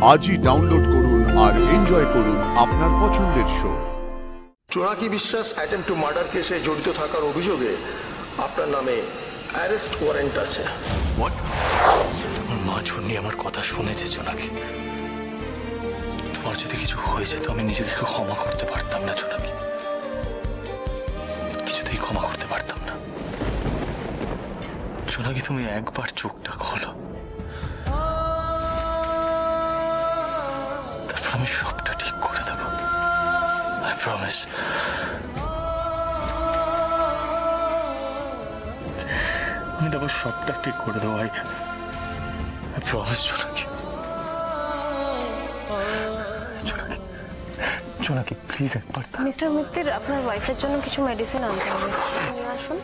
আজই ডাউনলোড করুন আর এনজয় করুন আপনার পছন্দের শো। জোনাকি বিশ্বাস অ্যাটেম্প টু মার্ডার কেসে জড়িত থাকার অভিযোগে আপনার নামে অ্যারেস্ট ওয়ারেন্ট আছে। হোয়াট? তোমার মা ঝুন্নি আমার কথা শুনেছে জোনাকি। তোমার যদি কিছু হয়েছে তো আমি নিজেকে ক্ষমা করতে পারতাম না জোনাকি, কিছুতেই ক্ষমা করতে পারতাম না। জোনাকি তুমি একবার চোখটা খোলো, তারপর আমি সবটা ঠিক করে দেবো। I promise. আমি দেবো, সবটা ঠিক করে দেবো। আই প্রমিস জোনাকি। জোনাকি প্লিজ একবার। মিস্টার মিত্তির, আপনার ওয়াইফের জন্য কিছু মেডিসিন আনতে হবে, নিয়ে আসুন।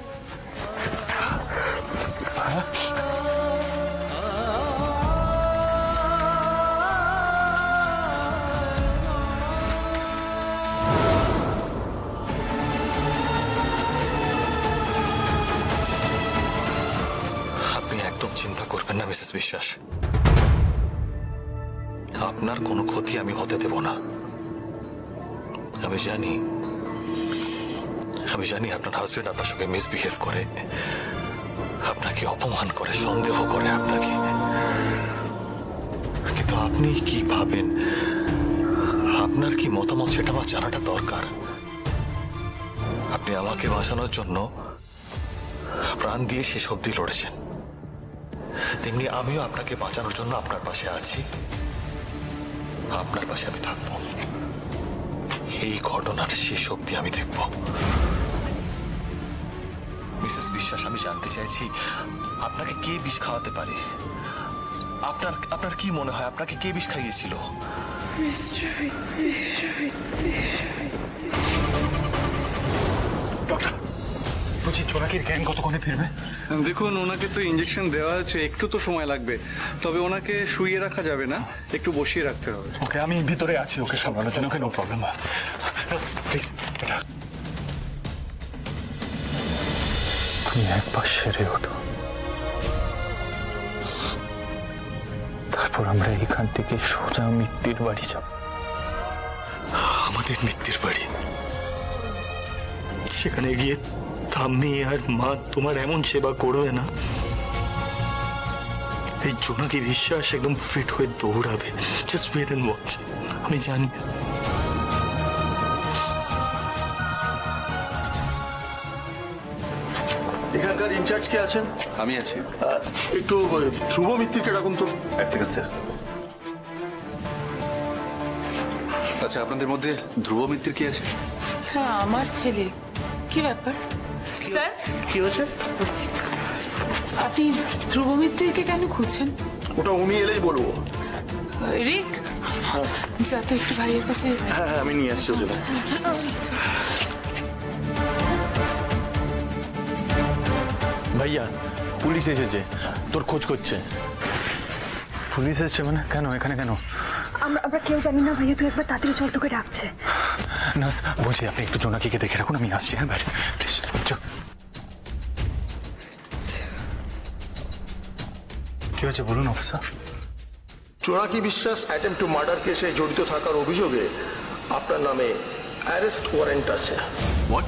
আপনি একদম চিন্তা করবেন না মিসেস বিশ্বাস, আপনার কোনো ক্ষতি আমি হতে দেব না। আমি জানি আপনার হাজবেন্ড আপনার সঙ্গে মিসবিহেভ করে, আপনাকে অপমান করে, সন্দেহ করে আপনাকে, কিন্তু আপনি কি ভাবেন, আপনার কি মতামত সেটা আমার জানাটা দরকার। আপনি আমাকে বাঁচানোর জন্য প্রাণ দিয়ে শেষ অবধি লড়েছেন, তেমনি আমিও আপনাকে বাঁচানোর জন্য আপনার পাশে আছি, আপনার পাশে আমি থাকবো। এই ঘটনার শেষ অবধি আমি দেখব। মিসেস বিশ্বাস, আমি জানতে চাইছি আপনাকে কে বিষ খাওয়াতে পারে? আপনার কি মনে হয় আপনাকে কে বিষ খাইয়েছিল? ডক্টর, বলছি জোনাকির জ্ঞান কতক্ষণে ফিরবে? দেখুন, ওনাকে তো ইঞ্জেকশন দেওয়া আছে, একটু তো সময় লাগবে, তবে ওনাকে শুইয়ে রাখা যাবে না, একটু বসিয়ে রাখতে হবে। ওকে, আমি ভিতরে আছি ওকে সামলানোর জন্য, নো প্রবলেম। প্লিজ এটা তুমি একবার সেরে ওঠো, তারপর আমরা এখান থেকে সোজা মিত্তির বাড়ি যাব। আমাদের মিত্তির বাড়ি? সেখানে গিয়ে থাম্মি আর মা তোমার এমন সেবা করবে না, এই জোনাকি বিশ্বাস একদম ফিট হয়ে দৌড়াবে। Just wait and watch. আমি জানি। এখানকার ইনচার্জ কে আছেন? আমি আছি। একটু ধ্রুব মিত্তিরকে ডাকুন তো। এক সেকেন্ড স্যার। আচ্ছা, আপনাদের মধ্যে ধ্রুব মিত্তির কি আছে? হ্যাঁ, আমার ছেলে। কি ব্যাপার স্যার? কি হয়েছে? আপনি ধ্রুব মিত্তিরকে কেন খুঁজছেন? ওটা উনি এলেই বলবো। রিক, যা তো একটু ভাইয়ের কাছে। হ্যাঁ, আমি নিয়ে আসছি ওদের। ভাইয়া, পুলিশ এসেছে, তোর খোঁজ করছে। পুলিশ এসেছে মানে? কেন এখানে কেন? আমরা কেউ জানি না ভাইয়া, তুই একবার তাড়াতাড়ি চল, তোকে ডাকছে। না বলছি, আপনি একটু জোনাকিকে দেখে রাখুন, আমি আসছি। হ্যাঁ বাইরে প্লিজ। কি হয়েছে বলুন অফিসার? জোনাকি বিশ্বাস অ্যাটেম্প টু মার্ডার কেসে জড়িত থাকার অভিযোগে আপনার নামে অ্যারেস্ট ওয়ারেন্ট আছে। হোয়াট?